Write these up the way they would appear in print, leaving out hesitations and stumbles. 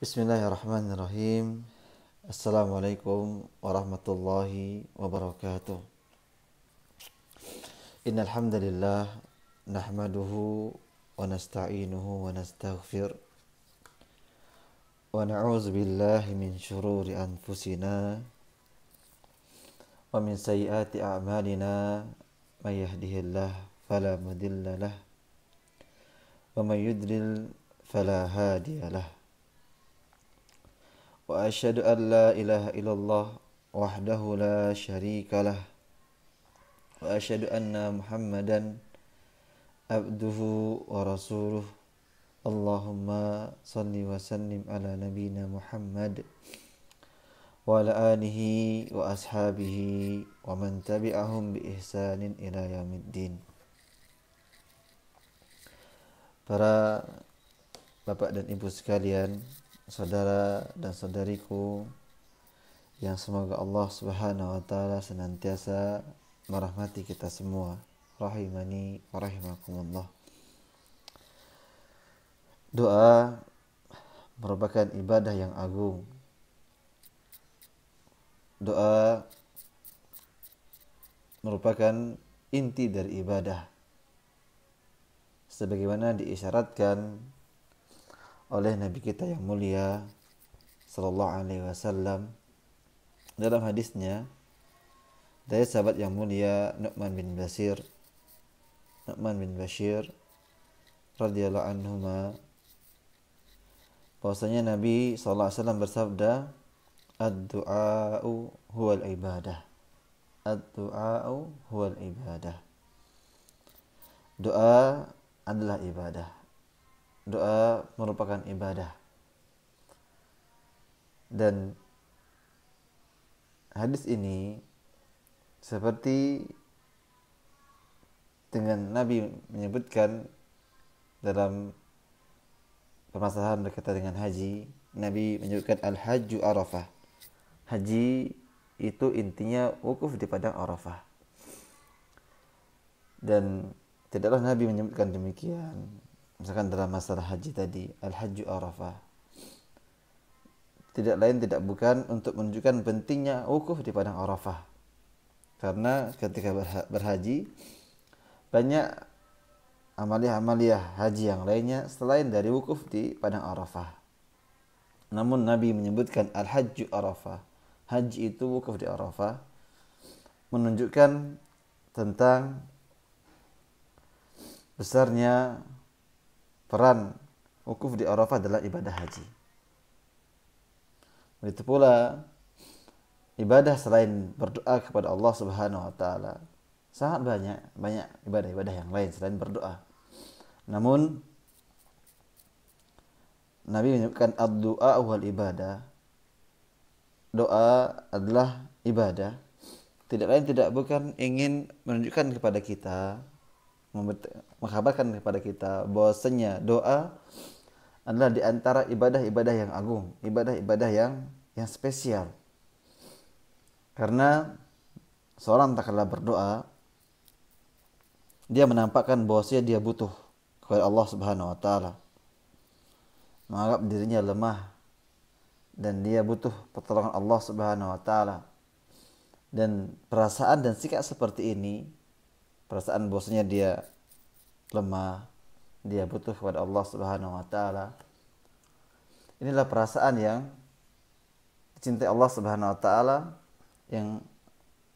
Bismillahirrahmanirrahim. Assalamualaikum warahmatullahi wabarakatuh. Innal hamdalillah nahmaduhu wa nasta'inuhu wa nastaghfir wa na'udzu billahi min shururi anfusina wa min sayyiati a'malina may yahdihillahu fala mudilla lahu wa may yudlil fala hadiya lahu. Wa asyhadu an la ilaha illallah wahdahu la syarika lah wa asyhadu anna Muhammadan abduhu wa rasuluh. Allahumma salli wa sallim ala nabiyyina Muhammad wa ala alihi wa ashabihi wa man tabi'ahum bi ihsanin ila yaumiddin. Para bapak dan ibu sekalian, saudara dan saudariku yang semoga Allah Subhanahu wa taala senantiasa merahmati kita semua, rahimani wa rahimakumullah. Doa merupakan ibadah yang agung. Doa merupakan inti dari ibadah, sebagaimana diisyaratkan oleh Nabi kita yang mulia sallallahu alaihi wasallam dalam hadisnya dari sahabat yang mulia Nu'man bin Bashir radhiyallahu anhuma, bahwasanya Nabi sallallahu alaihi wasallam bersabda, ad-du'a'u huwal ibadah. Ad-du'a'u huwal ibadah. Doa adalah ibadah. Doa merupakan ibadah. Dan hadis ini seperti dengan Nabi menyebutkan dalam permasalahan berkaitan dengan haji, Nabi menyebutkan al-hajju arafah. Haji itu intinya wukuf di padang Arafah. Dan tidaklah Nabi menyebutkan demikian. Misalkan dalam masalah haji tadi, al-hajju arafah, tidak lain tidak bukan untuk menunjukkan pentingnya wukuf di padang Arafah. Karena ketika berhaji, banyak amaliyah haji yang lainnya selain dari wukuf di padang Arafah. Namun Nabi menyebutkan al-hajju arafah, haji itu wukuf di Arafah, menunjukkan tentang besarnya peran wukuf di Arafah adalah ibadah haji. Begitu pula ibadah selain berdoa kepada Allah Subhanahu wa taala. Sangat banyak ibadah-ibadah yang lain selain berdoa. Namun Nabi menyebutkan ad-du'a wal ibadah. Doa adalah ibadah. Tidak lain tidak bukan ingin menunjukkan kepada kita, mengkabarkan kepada kita bahwasanya doa adalah di antara ibadah-ibadah yang agung, ibadah-ibadah yang spesial. Karena seorang tak kalah berdoa, dia menampakkan bahwasanya dia butuh kepada Allah Subhanahu wa taala. Menganggap dirinya lemah dan dia butuh pertolongan Allah Subhanahu wa taala. Dan perasaan dan sikap seperti ini, perasaan bahwasanya dia lemah, dia butuh kepada Allah Subhanahu wa taala, inilah perasaan yang dicintai Allah Subhanahu wa taala yang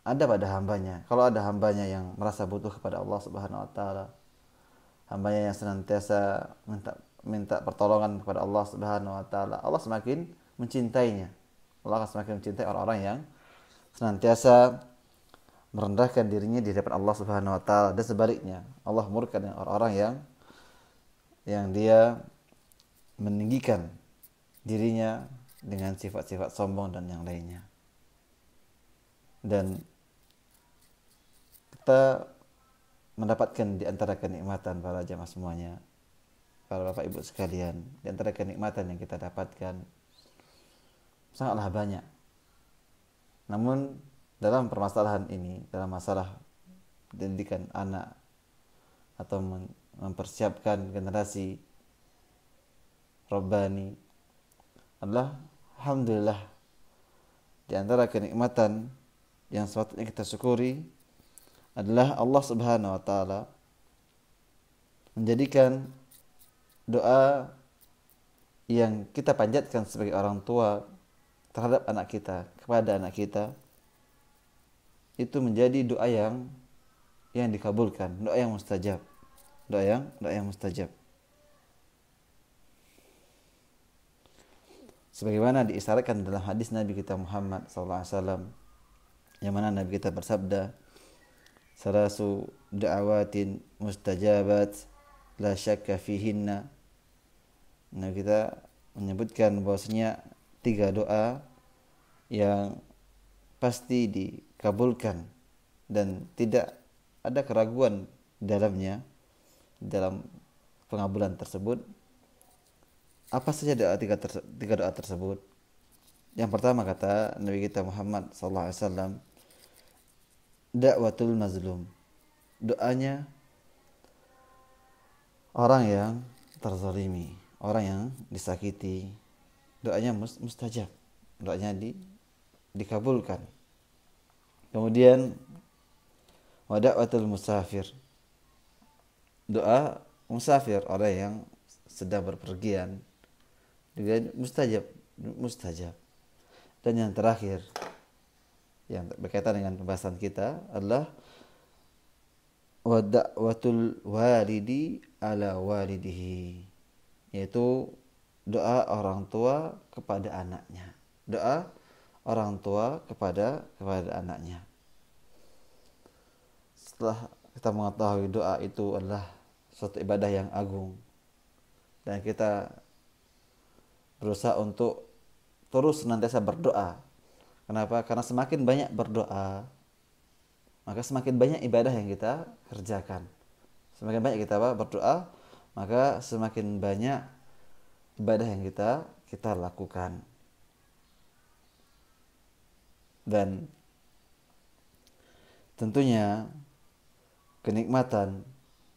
ada pada hambanya. Kalau ada hambanya yang merasa butuh kepada Allah Subhanahu wa taala, hambanya yang senantiasa minta pertolongan kepada Allah Subhanahu wa taala, Allah semakin mencintainya. Allah akan semakin mencintai orang-orang yang senantiasa merendahkan dirinya di hadapan Allah Subhanahu wa taala, dan sebaliknya Allah murka dengan orang-orang yang dia meninggikan dirinya dengan sifat-sifat sombong dan yang lainnya. Dan kita mendapatkan di antara kenikmatan para jamaah semuanya, para bapak ibu sekalian, di antara kenikmatan yang kita dapatkan sangatlah banyak. Namun dalam permasalahan ini, dalam masalah pendidikan anak atau mempersiapkan generasi Rabbani, adalah alhamdulillah. Di antara kenikmatan yang sepatutnya kita syukuri adalah Allah Subhanahu wa taala menjadikan doa yang kita panjatkan sebagai orang tua terhadap anak kita, kepada anak kita, itu menjadi doa yang dikabulkan, doa yang mustajab. Doa yang mustajab. Sebagaimana diisyaratkan dalam hadis Nabi kita Muhammad sallallahu alaihi wasallam, yang mana Nabi kita bersabda, "Salasu da'awatin mustajabat la syakka fihinna." Nabi kita menyebutkan bahwasanya 3 doa yang pasti dikabulkan dan tidak ada keraguan dalamnya, dalam pengabulan tersebut. Apa saja tiga doa tersebut? Yang pertama kata Nabi kita Muhammad sallallahu alaihi wasallam, da'watul mazlum. Doanya orang yang terzalimi, orang yang disakiti. Doanya mustajab. Doanya dikabulkan. Kemudian wa da'watul musafir. Doa musafir, orang yang sedang berpergian, juga mustajab. Dan yang terakhir yang berkaitan dengan pembahasan kita adalah wa da'watul walidi ala walidihi, yaitu doa orang tua kepada anaknya. Doa orang tua kepada anaknya. Setelah kita mengetahui doa itu adalah suatu ibadah yang agung, dan kita berusaha untuk terus senantiasa berdoa. Kenapa? Karena semakin banyak berdoa, maka semakin banyak ibadah yang kita kerjakan. Semakin banyak kita berdoa, maka semakin banyak ibadah yang kita lakukan. Dan tentunya kenikmatan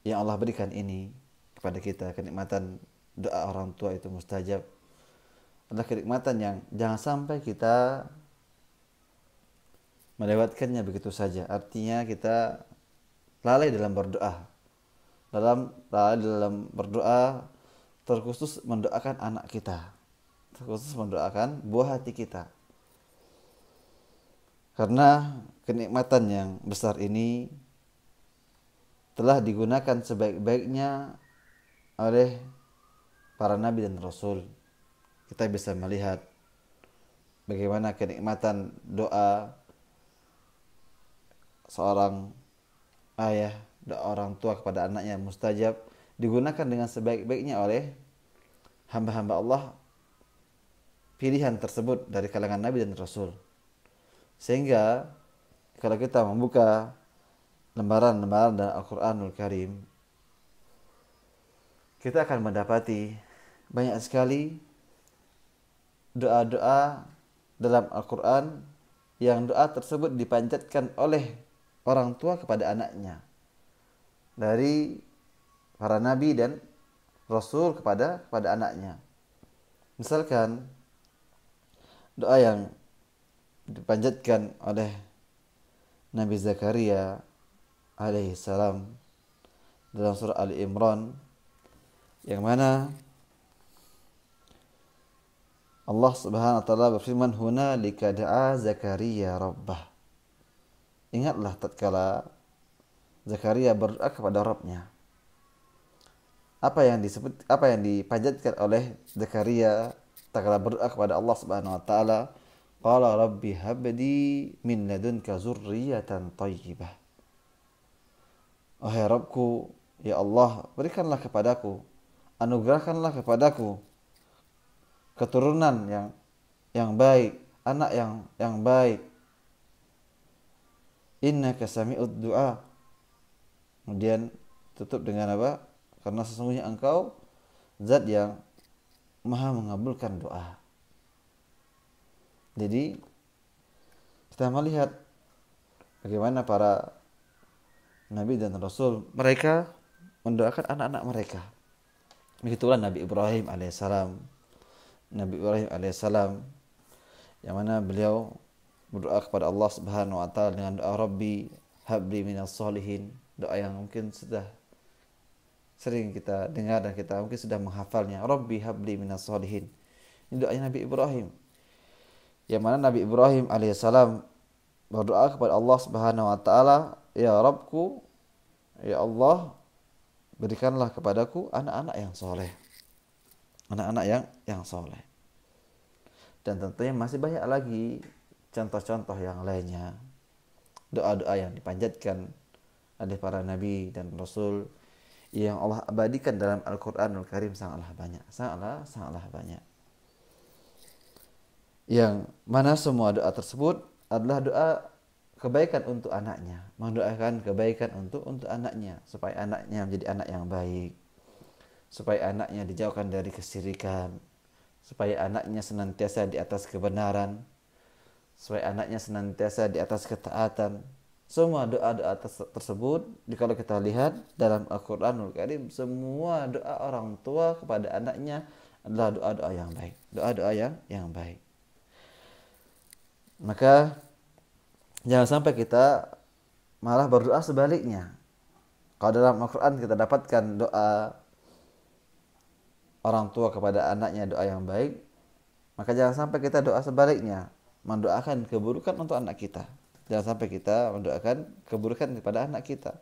yang Allah berikan ini kepada kita, kenikmatan doa orang tua itu mustajab, adalah kenikmatan yang jangan sampai kita melewatkannya begitu saja. Artinya kita lalai dalam berdoa. Lalai dalam berdoa, terkhusus mendoakan anak kita, terkhusus mendoakan buah hati kita. Karena kenikmatan yang besar ini telah digunakan sebaik-baiknya oleh para nabi dan rasul. Kita bisa melihat bagaimana kenikmatan doa seorang ayah, doa orang tua kepada anaknya mustajab, digunakan dengan sebaik-baiknya oleh hamba-hamba Allah pilihan tersebut dari kalangan nabi dan rasul. Sehingga kalau kita membuka lembaran-lembaran dalam Al-Quranul Karim, kita akan mendapati banyak sekali doa-doa dalam Al-Quran yang doa tersebut dipanjatkan oleh orang tua kepada anaknya, dari para nabi dan rasul kepada anaknya. Misalkan doa yang dipanjatkan oleh Nabi Zakaria alaihi salam dalam surah Ali Imran, yang mana Allah Subhanahu wa taala berfirman, hunalika da'a Zakaria rabbah. Ingatlah tatkala Zakaria berdoa kepada Rabbnya. Apa yang dipanjatkan oleh Zakaria tatkala berdoa kepada Allah Subhanahu wa taala? Qala rabbi habli min ladunka zurriyatan thayyibah. Wahai Rabbku, ya Allah, berikanlah kepadaku, anugerahkanlah kepadaku keturunan yang baik, anak yang baik. Innaka sami'ud du'a. Kemudian tutup dengan apa? Karena sesungguhnya engkau zat yang maha mengabulkan doa. Jadi kita melihat bagaimana para nabi dan rasul, mereka mendoakan anak-anak mereka. Begitulah Nabi Ibrahim alaihissalam Nabi Ibrahim alaihissalam, yang mana beliau berdoa kepada Allah Subhanahu wa taala dengan doa Rabbi habli minas solihin, doa yang mungkin sudah sering kita dengar dan kita mungkin sudah menghafalnya. Rabbi habli minas solihin. Ini doanya Nabi Ibrahim. Yang mana Nabi Ibrahim alaihissalam berdoa kepada Allah Subhanahu wa taala, ya Rabbku, ya Allah, berikanlah kepadaku anak-anak yang soleh. Anak-anak yang soleh. Dan tentunya masih banyak lagi contoh-contoh yang lainnya. Doa-doa yang dipanjatkan oleh para nabi dan rasul yang Allah abadikan dalam Al-Qur'anul Karim sangatlah banyak. Sangatlah banyak. Yang mana semua doa tersebut adalah doa kebaikan untuk anaknya, mendoakan kebaikan untuk anaknya, supaya anaknya menjadi anak yang baik, supaya anaknya dijauhkan dari kesyirikan, supaya anaknya senantiasa di atas kebenaran, supaya anaknya senantiasa di atas ketaatan. Semua doa-doa tersebut, kalau kita lihat dalam Al-Qur'anul Karim, semua doa orang tua kepada anaknya adalah doa-doa yang baik, doa-doa yang baik. Maka jangan sampai kita malah berdoa sebaliknya. Kalau dalam Al-Quran kita dapatkan doa orang tua kepada anaknya doa yang baik, maka jangan sampai kita doa sebaliknya, mendoakan keburukan untuk anak kita. Jangan sampai kita mendoakan keburukan kepada anak kita.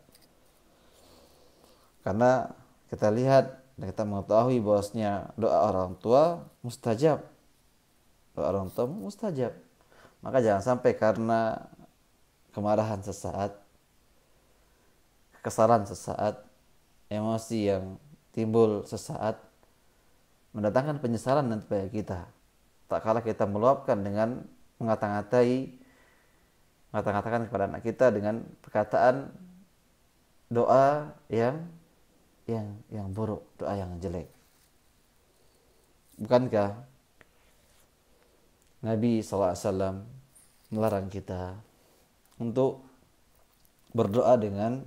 Karena kita lihat dan kita mengetahui bahwasanya doa orang tua mustajab. Doa orang tua mustajab. Maka jangan sampai karena kemarahan sesaat, kekesalan sesaat, emosi yang timbul sesaat mendatangkan penyesalan nanti pada kita. Tak kalah kita meluapkan dengan mengata-ngataan kepada anak kita dengan perkataan doa yang buruk, doa yang jelek. Bukankah Nabi SAW melarang kita untuk berdoa dengan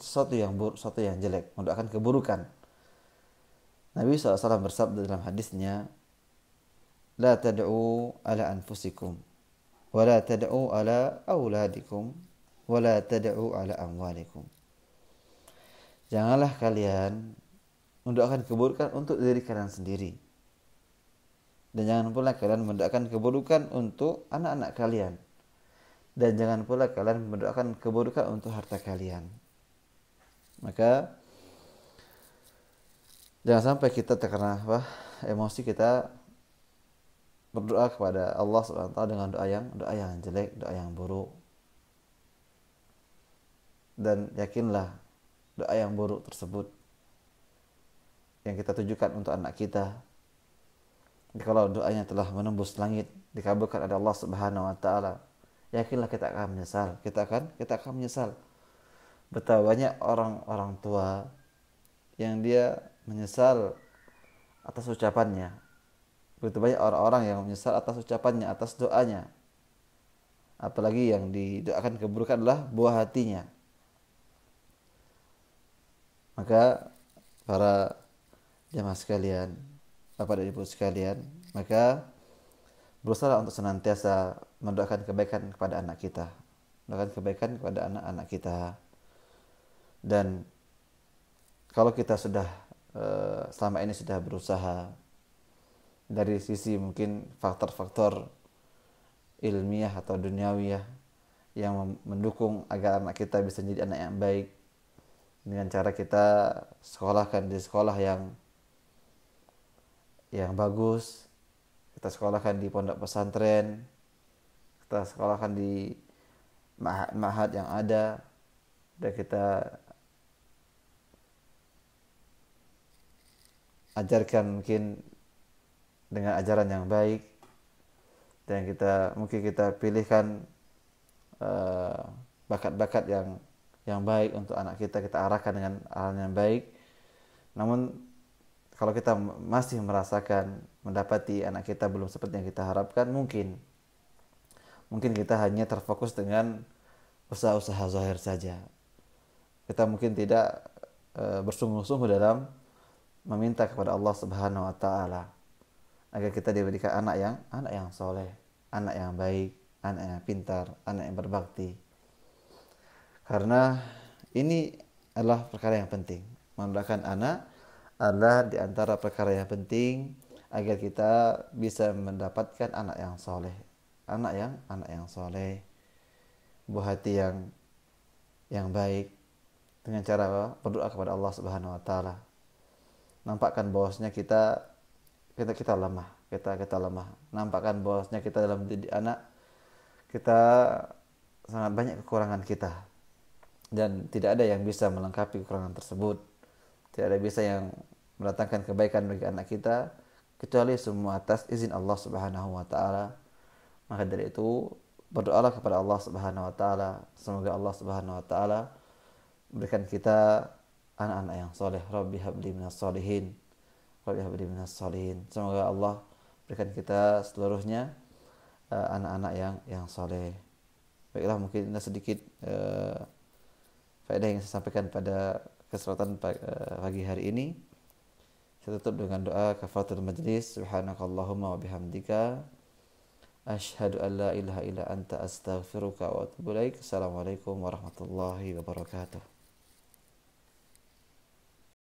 sesuatu yang buruk, sesuatu yang jelek, mendoakan keburukan. Nabi SAW bersabda dalam hadisnya, la tad'u ala anfusikum wa la tad'u ala auladikum wa la tad'u ala amwalikum. Janganlah kalian mendoakan keburukan untuk diri kalian sendiri, dan jangan pula kalian mendoakan keburukan untuk anak-anak kalian, dan jangan pula kalian mendoakan keburukan untuk harta kalian. Maka jangan sampai kita terkena emosi kita berdoa kepada Allah SWT dengan doa yang jelek, doa yang buruk. Dan yakinlah doa yang buruk tersebut yang kita tujukan untuk anak kita, kalau doanya telah menembus langit, dikabulkan oleh Allah Subhanahu wa taala, yakinlah kita akan menyesal. Kita akan menyesal. Betapa banyak orang tua yang dia menyesal atas ucapannya. Begitu banyak orang-orang yang menyesal atas ucapannya, atas doanya. Apalagi yang didoakan keburukan adalah buah hatinya. Maka para jamaah sekalian, Bapak dan Ibu sekalian, maka berusaha untuk senantiasa mendoakan kebaikan kepada anak kita, mendoakan kebaikan kepada anak-anak kita. Dan kalau kita sudah selama ini sudah berusaha dari sisi mungkin faktor-faktor ilmiah atau duniawiyah yang mendukung agar anak kita bisa menjadi anak yang baik, dengan cara kita sekolahkan di sekolah yang bagus, kita sekolahkan di pondok pesantren, kita sekolahkan di ma'had yang ada, dan kita ajarkan mungkin dengan ajaran yang baik, dan kita pilihkan bakat-bakat yang baik untuk anak kita arahkan dengan hal yang baik. Namun kalau kita masih mendapati anak kita belum seperti yang kita harapkan, mungkin kita hanya terfokus dengan usaha-usaha zahir saja. Kita mungkin tidak bersungguh-sungguh dalam meminta kepada Allah Subhanahu wa taala agar kita diberikan anak yang soleh, anak yang baik, anak yang pintar, anak yang berbakti. Karena ini adalah perkara yang penting. Mendoakan anak adalah di antara perkara yang penting agar kita bisa mendapatkan anak yang soleh, anak yang soleh, buah hati yang baik, dengan cara berdoa kepada Allah Subhanahu wa taala. Nampakkan bahwasanya kita lemah, kita lemah. Nampakkan bahwasanya kita dalam mendidik anak kita sangat banyak kekurangan kita, dan tidak ada yang bisa melengkapi kekurangan tersebut. Tidak ada bisa yang mendatangkan kebaikan bagi anak kita kecuali semua atas izin Allah Subhanahu wa taala. Maka dari itu berdoalah kepada Allah Subhanahu wa taala, semoga Allah Subhanahu wa taala berikan kita anak-anak yang soleh. Rabbi habli minas solihin, Rabbi habli minas solihin. Semoga Allah berikan kita seluruhnya anak-anak yang soleh. Baiklah, mungkin ini sedikit faedah yang saya sampaikan pada kesempatan pagi hari ini. Saya tutup dengan doa kafaratul majlis. Subhanakallahumma wa bihamdika asyhadu an la ilaha illa anta astaghfiruka wa atubu ilaik. Assalamualaikum warahmatullahi wabarakatuh.